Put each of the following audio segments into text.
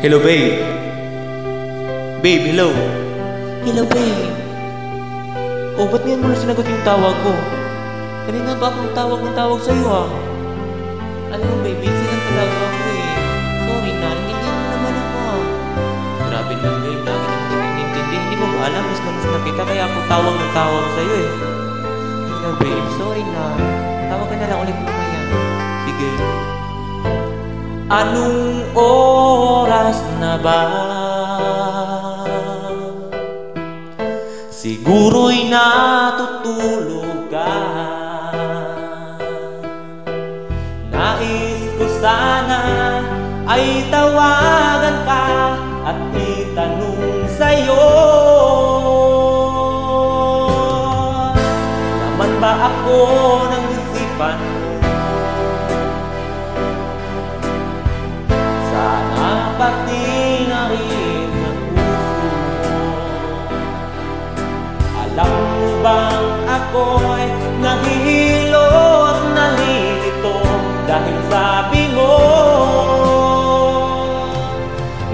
Hello, babe. Babe, hello. Hello, babe. Oh, ba't ngayon mo na sinagot yung tawag ko? Kanina ba akong tawag sa'yo, ha? Alam mo, babe, busy lang talaga ako, eh. Sorry na, naintindihan mo naman ako, ha? Grabe naman, babe. Lagi naman hindi naintindihan. Hindi mo ba alam? Mas na kita, kaya ako tawag sa'yo, eh. Hello, babe. Sorry na. Tawag ka na lang ulit mamaya. Sige. Anong oras na ba? Siguro'y natutulog ka. Nais ko sana ay tawagan ka at itanong sa'yo, naman ba ako ng isipan mo? Sana pati na rin ang puso mo. Alam mo bang ako'y nahihilo at nalilito dahil sabi mo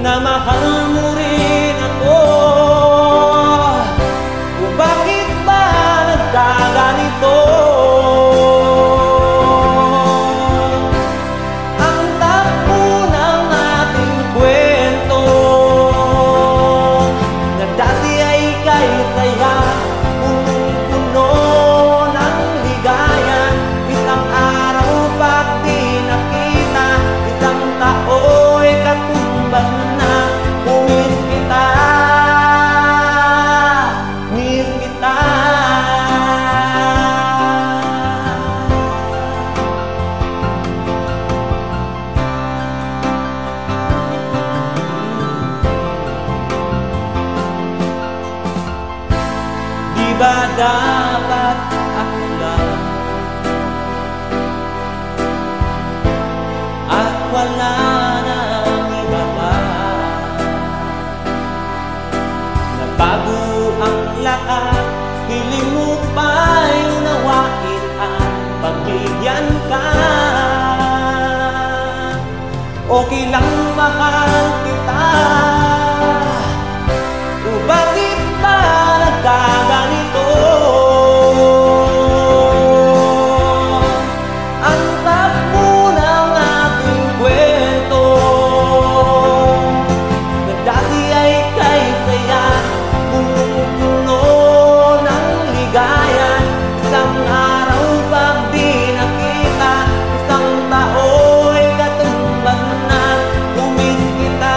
na mahal mo rin ako. Kung bakit ba nagkaganito? Ang takbo ng ating kwento na dati ay kay saya, punong-puno ng ligaya. Isang araw pag di nakita, isang tao'y katumbas na. Miss kita, miss kita. Di ba dapat ako lang at wala nang iba pa? Nabago ang lahat, hiling mo pa'y unawain at pagbigyan ka. Okay lang mahal kita. O bakit ba nagkaganito? Ang takbo ng ating kwento na dati ay kay saya, punong-puno ng ligaya. Isang araw pag di nakita, isang tao'y katumbas na. Miss kita,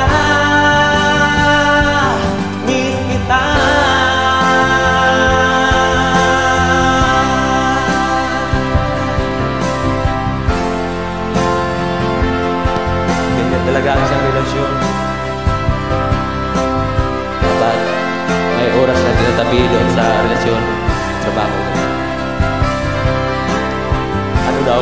miss kita. Ganyan talaga ang isang relasyon. Dapat may oras na tinatabi doon sa relasyon, trabaho. Ano daw?